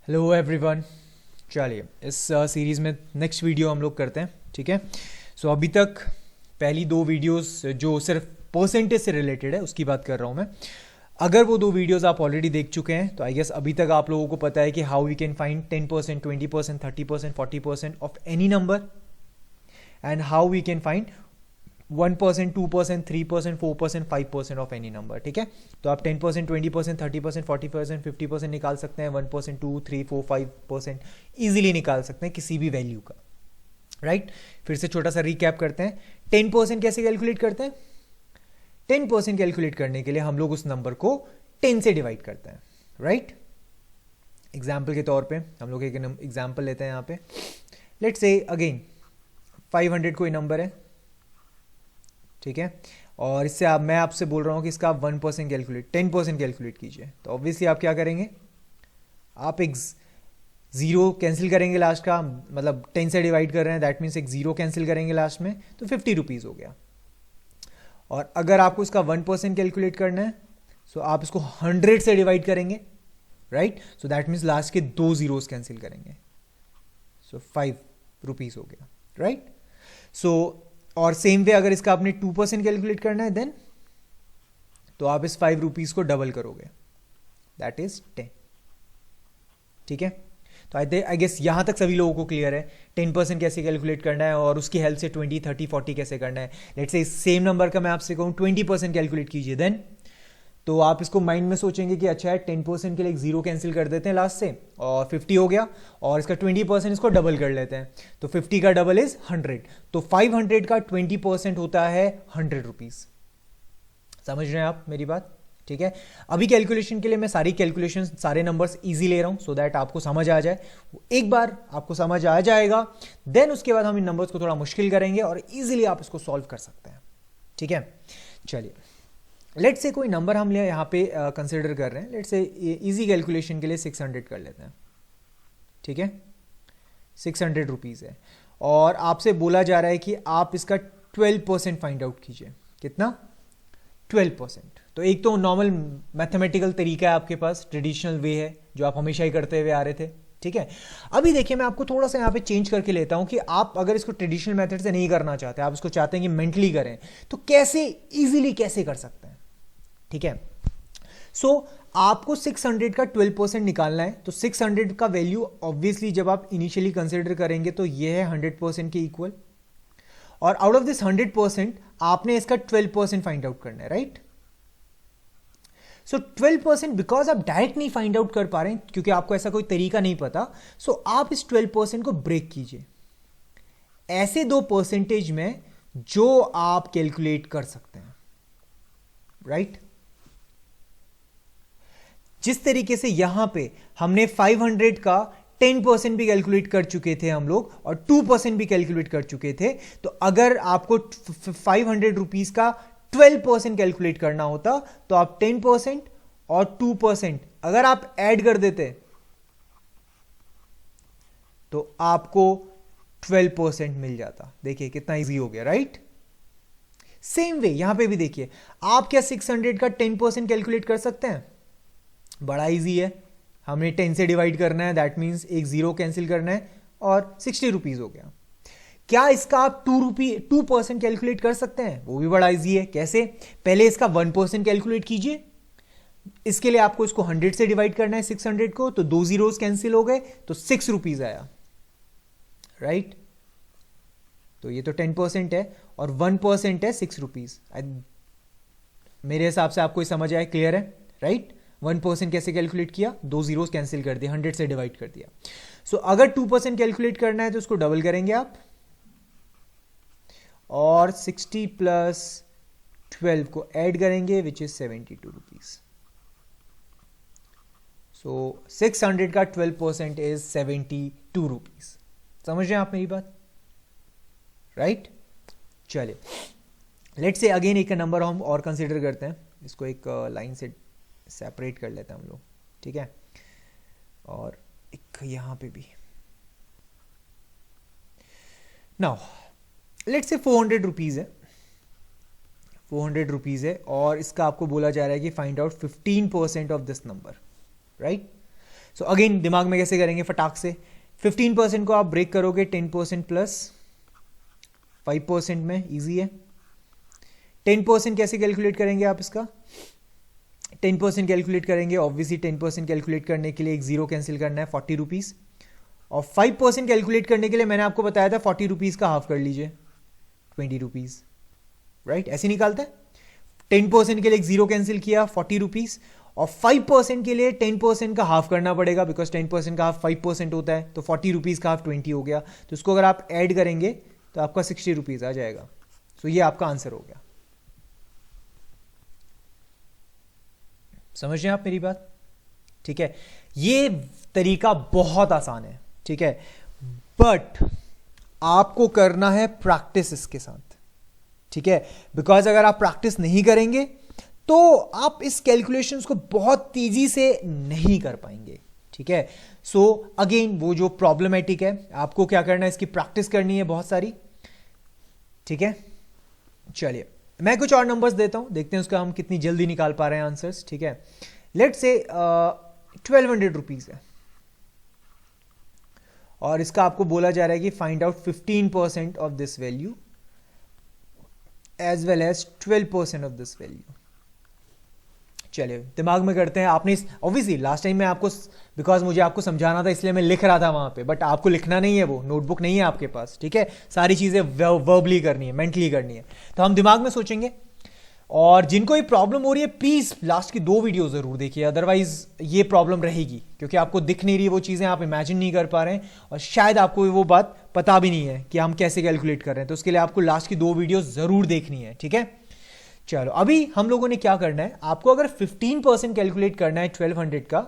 Hello everyone. चलिए इस series में नेक्स्ट वीडियो हम लोग करते हैं, ठीक है। सो अभी तक पहली दो वीडियोस जो सिर्फ परसेंटेज से रिलेटेड है उसकी बात कर रहा हूँ मैं। अगर वो दो वीडियोस आप ऑलरेडी देख चुके हैं तो आई गेस अभी तक आप लोगों को पता है कि how we can find 10%, 20%, 30%, 40% of any number and how we can find 1%, 2%, 3%, 4%, 5% of any number, ठीक है। तो आप 10%, 20%, 30%, 40%, 50% निकाल सकते हैं, 1%, 2, 3, 4, 5% ईजिली निकाल सकते हैं किसी भी वैल्यू का, राइट। फिर से छोटा सा रिकैप करते हैं। 10% कैसे कैलकुलेट करते हैं? 10% कैलकुलेट करने के लिए हम लोग उस नंबर को 10 से डिवाइड करते हैं, राइट। एग्जाम्पल के तौर पे हम लोग एक एग्जाम्पल लेते हैं यहाँ पे। लेट्स से अगेन 500 कोई नंबर है, ठीक है। और इससे मैं आपसे बोल रहा हूँ कि इसका आप 1% कैलकुलेट 10% कैलकुलेट कीजिए। तो ऑब्वियसली आप क्या करेंगे? आप एक जीरो कैंसिल करेंगे लास्ट का, मतलब 10 से डिवाइड कर रहे हैं, दैट मीन्स एक जीरो कैंसिल करेंगे लास्ट में, तो 50 रुपीज़ हो गया। और अगर आपको इसका 1% कैलकुलेट करना है सो आप इसको 100 से डिवाइड करेंगे, right. So that means last के दो जीरोस कैंसिल करेंगे, सो 5 रुपीज़ हो गया, राइट। सो और सेम वे अगर इसका आपने 2% कैलकुलेट करना है देन तो आप इस 5 रुपीज़ को डबल करोगे, दैट इज 10, ठीक है। तो आई गेस यहां तक सभी लोगों को क्लियर है 10% कैसे कैलकुलेट करना है और उसकी हेल्प से 20, 30, 40 कैसे करना है। लेट्स से इस सेम नंबर का मैं आपसे कहूँ 20% कैलकुलेट कीजिए, देन तो आप इसको माइंड में सोचेंगे कि अच्छा है 10% के लिए एक जीरो कैंसिल कर देते हैं लास्ट से और 50 हो गया, और इसका 20% इसको डबल कर लेते हैं, तो 50 का डबल इज 100, तो 500 का 20% होता है 100 रुपीज़। समझ रहे हैं आप मेरी बात? ठीक है। अभी कैलकुलेशन के लिए मैं सारी कैलकुलेशन सारे नंबर्स इजी ले रहा हूं सो दैट आपको समझ आ जाए। एक बार आपको समझ आ जाएगा देन उसके बाद हम इन नंबर्स को थोड़ा मुश्किल करेंगे और इजीली आप इसको सॉल्व कर सकते हैं, ठीक है। चलिए लेट्स से कोई नंबर हम यहाँ पे कंसिडर कर रहे हैं, लेट्स से इजी कैलकुलेशन के लिए 600 कर लेते हैं, ठीक है। 600 रुपीज़ है और आपसे बोला जा रहा है कि आप इसका 12% फाइंड आउट कीजिए। कितना? 12%। तो एक तो नॉर्मल मैथमेटिकल तरीका है आपके पास, ट्रेडिशनल वे है जो आप हमेशा ही करते हुए आ रहे थे, ठीक है। अभी देखिए मैं आपको थोड़ा सा यहाँ पे चेंज करके लेता हूँ कि आप अगर इसको ट्रेडिशनल मेथड से नहीं करना चाहते, आप इसको चाहते हैं कि मेंटली करें, तो कैसे इजीली कैसे कर सकते हैं, ठीक है। सो आपको 600 का 12% निकालना है, तो 600 का वैल्यू ऑब्वियसली जब आप इनिशियली कंसिडर करेंगे तो ये है 100% के इक्वल, और आउट ऑफ दिस 100% आपने इसका 12% फाइंड आउट करना है, राइट। सो 12% बिकॉज आप डायरेक्ट नहीं फाइंड आउट कर पा रहे हैं क्योंकि आपको ऐसा कोई तरीका नहीं पता, सो आप इस 12% को ब्रेक कीजिए ऐसे दो परसेंटेज में जो आप कैलकुलेट कर सकते हैं, राइट। जिस तरीके से यहां पे हमने 500 का 10% भी कैलकुलेट कर चुके थे हम लोग और 2% भी कैलकुलेट कर चुके थे, तो अगर आपको 500 रुपीज का 12% कैलकुलेट करना होता तो आप 10% और 2% अगर आप ऐड कर देते तो आपको 12% मिल जाता। देखिए कितना इजी हो गया, राइट। सेम वे यहां पे भी देखिए, आप क्या 600 का 10% कैलकुलेट कर सकते हैं? बड़ा इजी है, हमने 10 से डिवाइड करना है, दैट मीन्स एक जीरो कैंसिल करना है और 60 रुपीज हो गया। क्या इसका आप 2% कैलकुलेट कर सकते हैं? वो भी बड़ा इजी है। कैसे? पहले इसका 1% कैलकुलेट कीजिए, इसके लिए आपको इसको 100 से डिवाइड करना है 600 को, तो दो जीरोस कैंसिल हो गए तो 6 रुपीज आया, राइट। तो ये तो 10% है और 1% है 6 रुपीज। मेरे हिसाब से आपको समझ आया, क्लियर है, राइट। 1% कैसे कैलकुलेट किया? दो जीरोस कैंसिल कर दिए, 100 से डिवाइड कर दिया। सो अगर 2% कैलकुलेट करना है तो उसको डबल करेंगे आप और 60 प्लस 12 को ऐड करेंगे विच इज 72 रुपीज। सो 600 का 12% इज 72 रुपीज। समझ रहे हैं आप मेरी बात, राइट। चलिए लेट्स से अगेन एक नंबर हम और कंसिडर करते हैं, इसको एक लाइन से सेपरेट कर लेते हैं हम लोग, ठीक है। और एक यहां पे भी नाउ लेट्स से 400 रुपीज है, 400 रुपीज है और इसका आपको बोला जा रहा है कि find out 15% of this number, right. So again दिमाग में कैसे करेंगे फटाक से, 15% को आप ब्रेक करोगे 10% प्लस 5% में, इजी है। 10% कैसे कैलकुलेट करेंगे आप इसका, 10% कैलकुलेट करेंगे ऑब्वियसली 10% कैलकुलेट करने के लिए एक जीरो कैंसिल करना है 40 रुपीज़, और 5% कैलकुलेट करने के लिए मैंने आपको बताया था 40 रुपीज़ का हाफ कर लीजिए 20 रुपीज़, राइट, ऐसे निकालता है। 10% के लिए एक जीरो कैंसिल किया 40 रुपीज़, और 5% के लिए 10% का हाफ करना पड़ेगा बिकॉज 10% का हाफ 5% होता है, तो 40 रुपीज़ का हाफ 20 हो गया, तो इसको अगर आप ऐड करेंगे तो आपका 60 रुपीज़ आ जाएगा। सो ये आपका आंसर हो गया। समझ रहे हैं आप मेरी बात? ठीक है, ये तरीका बहुत आसान है, ठीक है, बट आपको करना है प्रैक्टिस इसके साथ, ठीक है, बिकॉज अगर आप प्रैक्टिस नहीं करेंगे तो आप इस कैलकुलेशंस को बहुत तेजी से नहीं कर पाएंगे, ठीक है। सो अगेन वो जो प्रॉब्लमेटिक है, आपको क्या करना है, इसकी प्रैक्टिस करनी है बहुत सारी, ठीक है। चलिए मैं कुछ और नंबर्स देता हूं, देखते हैं उसका हम कितनी जल्दी निकाल पा रहे हैं आंसर्स, ठीक है। लेट्स से 1200 रुपीज है और इसका आपको बोला जा रहा है कि find out 15% of this value as well as 12% of this value. चलिए दिमाग में करते हैं। आपने ऑब्वियसली लास्ट टाइम मैं आपको, बिकॉज मुझे आपको समझाना था इसलिए मैं लिख रहा था वहां पे, बट आपको लिखना नहीं है, वो नोटबुक नहीं है आपके पास, ठीक है। सारी चीजें वर्बली करनी है, मेंटली करनी है, तो हम दिमाग में सोचेंगे। और जिनको ये प्रॉब्लम हो रही है प्लीज लास्ट की 2 वीडियो जरूर देखिए, अदरवाइज ये प्रॉब्लम रहेगी क्योंकि आपको दिख नहीं रही वो चीजें, आप इमेजिन नहीं कर पा रहे हैं और शायद आपको वो बात पता भी नहीं है कि हम कैसे कैलकुलेट कर रहे हैं, तो उसके लिए आपको लास्ट की 2 वीडियो जरूर देखनी है, ठीक है। चलो अभी हम लोगों ने क्या करना है, आपको अगर 15% कैलकुलेट करना है 1200 का,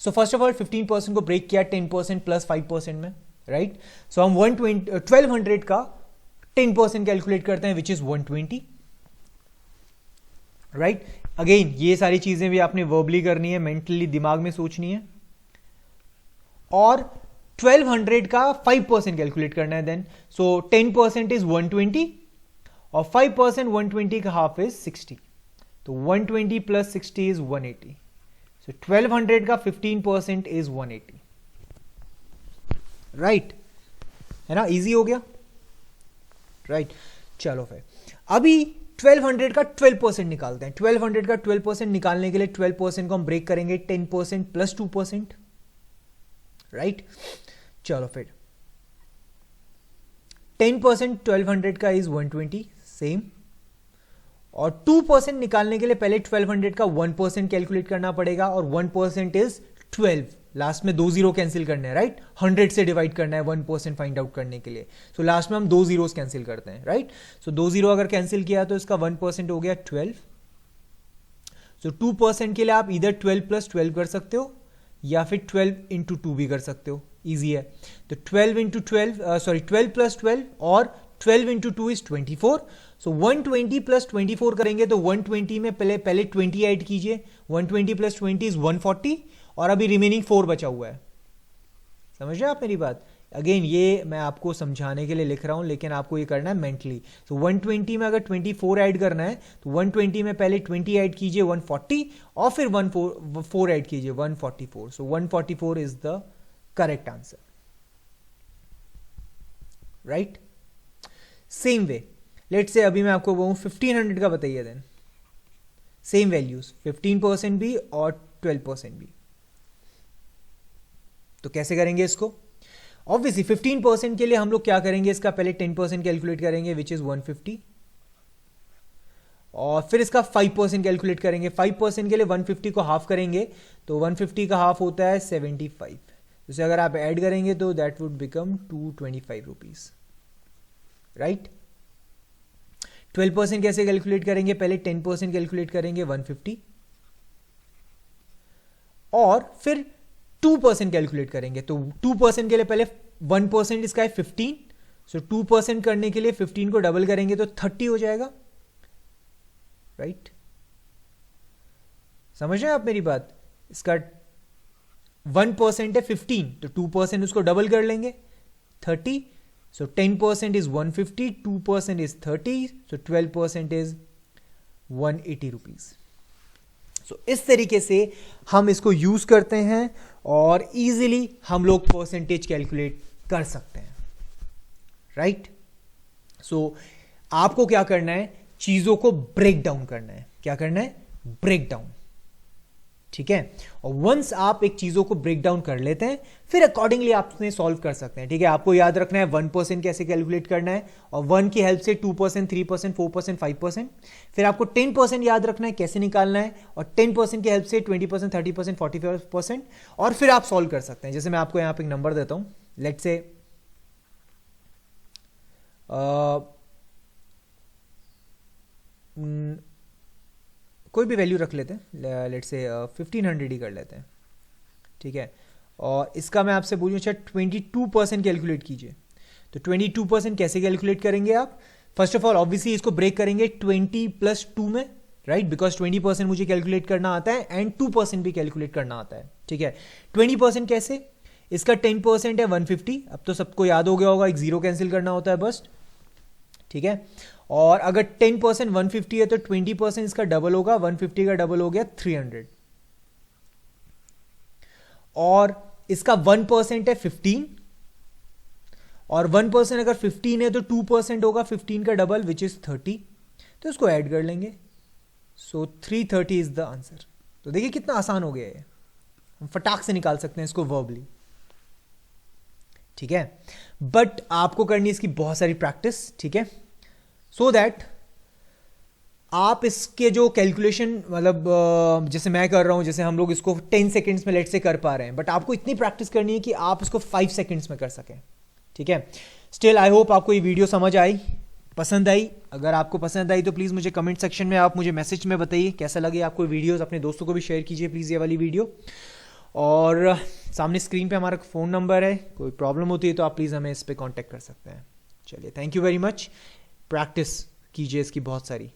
सो फर्स्ट ऑफ ऑल 15% को ब्रेक किया 10% प्लस 5% में, राइट। सो हम 1200 का 10% कैलकुलेट करते हैं विच इज 120, राइट। अगेन ये सारी चीजें भी आपने वर्बली करनी है, मेंटली दिमाग में सोचनी है। और 1200 का 5% कैलकुलेट करना है देन, सो 10% इज 120 और 5% 120 का हाफ इज 60, तो 120 प्लस 60 इज 180, सो 1200 का 15% इज 180, राइट, है ना, इजी हो गया, राइट। चलो फिर अभी 1200 का 12% निकालते हैं। 1200 का 12% निकालने के लिए 12% को हम ब्रेक करेंगे 10% प्लस 2%, राइट। चलो फिर 10% 1200 का इज 120 सेम, और 2% निकालने के लिए पहले 1200 का 1% कैलकुलेट करना पड़ेगा, और 1% इज 12, लास्ट में 2 जीरो कैंसिल करने हैं, राइट। 100 से डिवाइड करना है 1% फाइंड आउट करने के लिए, सो लास्ट में हम 2 जीरोस कैंसिल करते हैं, राइट। सो 2 जीरो अगर कैंसिल किया तो इसका 1% हो गया 12, सो 2% के लिए आप इधर 12 प्लस 12 कर सकते हो या फिर 12 इंटू 2 भी कर सकते हो, ईजी है। तो 12 इंटू 12 सॉरी 12 प्लस 12 और 12 इंटू 2 इज 24, सो 120 प्लस 24 करेंगे तो 120 में पहले 20 ऐड कीजिए, 120 प्लस 20 इज 140, और अभी रिमेनिंग 4 बचा हुआ है। समझ रहे आप मेरी बात? अगेन ये मैं आपको समझाने के लिए लिख रहा हूं, लेकिन आपको ये करना है मेंटली। तो 120 में अगर 24 ऐड करना है तो 120 में पहले 20 ऐड कीजिए 140, और फिर 4 ऐड कीजिए 144, सो 144 is the correct answer, right. Same way let's say अभी मैं आपको कहूं 1500 का बताइए, देन सेम वैल्यूज 15% भी और 12% भी, तो कैसे करेंगे इसको? ऑब्वियसली 15% के लिए हम लोग क्या करेंगे, इसका पहले 10% कैलकुलेट करेंगे विच इज 150, और फिर इसका 5% कैलकुलेट करेंगे। 5% के लिए 150 को हाफ करेंगे, तो 150 का हाफ होता है 75, उसे अगर आप ऐड करेंगे तो that would become 225 rupees, right. 12% कैसे कैलकुलेट करेंगे, पहले 10% कैलकुलेट करेंगे 150, और फिर 2% कैलकुलेट करेंगे, तो 2% के लिए पहले 1% इसका है 15, सो 2% करने के लिए 15 को डबल करेंगे तो 30 हो जाएगा, राइट। समझ रहे हैं आप मेरी बात? इसका 1% है 15, तो 2% उसको डबल कर लेंगे 30, so 10% is 150, 2% is 30, so 12% is 180 rupees. So इस तरीके से हम इसको यूज करते हैं और इजीली हम लोग परसेंटेज कैलकुलेट कर सकते हैं, राइट। सो आपको क्या करना है, चीजों को ब्रेक डाउन करना है। क्या करना है? ब्रेक डाउन, ठीक है। और वंस आप एक चीजों को ब्रेक डाउन कर लेते हैं, फिर अकॉर्डिंगली आप उसमें सॉल्व कर सकते हैं, ठीक है। आपको याद रखना है 1% कैसे कैलकुलेट करना है, और 1 की हेल्प से 2%, 3%, 4%, 5%। फिर आपको 10% याद रखना है कैसे निकालना है, और 10% की हेल्प से 20%, 30%, 45%, और फिर आप सॉल्व कर सकते हैं। जैसे मैं आपको यहां पे एक नंबर देता हूं, लेट्स से कोई भी वैल्यू रख लेते हैं, लेट्स से 1500 ही कर लेते हैं, ठीक है। और इसका मैं आपसे पूछूं, अच्छा 22% कैलकुलेट कीजिए। तो 22% कैसे कैलकुलेट करेंगे आप? फर्स्ट ऑफ ऑल ऑब्वियसली इसको ब्रेक करेंगे 20 + 2 में, राइट, बिकॉज 20% मुझे कैलकुलेट करना आता है एंड 2% भी कैलकुलेट करना आता है, ठीक है। 20% कैसे? इसका 10% है 150। अब तो सबको याद हो गया होगा, एक जीरो कैंसिल करना होता है बस, ठीक है। और अगर 10% 150 है तो 20% इसका डबल होगा, 150 का डबल हो गया 300। और इसका 1% है 15, और 1% अगर 15 है तो 2% होगा 15 का डबल विच इज 30। तो इसको ऐड कर लेंगे, सो 330 इज द आंसर। तो देखिए कितना आसान हो गया है, हम फटाक से निकाल सकते हैं इसको वर्बली, ठीक है। बट आपको करनी इसकी बहुत सारी प्रैक्टिस, ठीक है, सो दैट आप इसके जो कैलकुलेशन, मतलब जैसे मैं कर रहा हूं, जैसे हम लोग इसको 10 सेकेंड्स में लेट से कर पा रहे हैं, बट आपको इतनी प्रैक्टिस करनी है कि आप इसको 5 सेकेंड्स में कर सकें, ठीक है। स्टिल आई होप आपको ये वीडियो समझ आई, पसंद आई। अगर आपको पसंद आई तो प्लीज़ मुझे कमेंट सेक्शन में आप मुझे मैसेज में बताइए कैसा लगे आपको वीडियोस। अपने दोस्तों को भी शेयर कीजिए प्लीज़ ये वाली वीडियो। और सामने स्क्रीन पे हमारा फ़ोन नंबर है, कोई प्रॉब्लम होती है तो आप प्लीज़ हमें इस पर कॉन्टैक्ट कर सकते हैं। चलिए, thank you very much. Practice कीजिए इसकी बहुत सारी।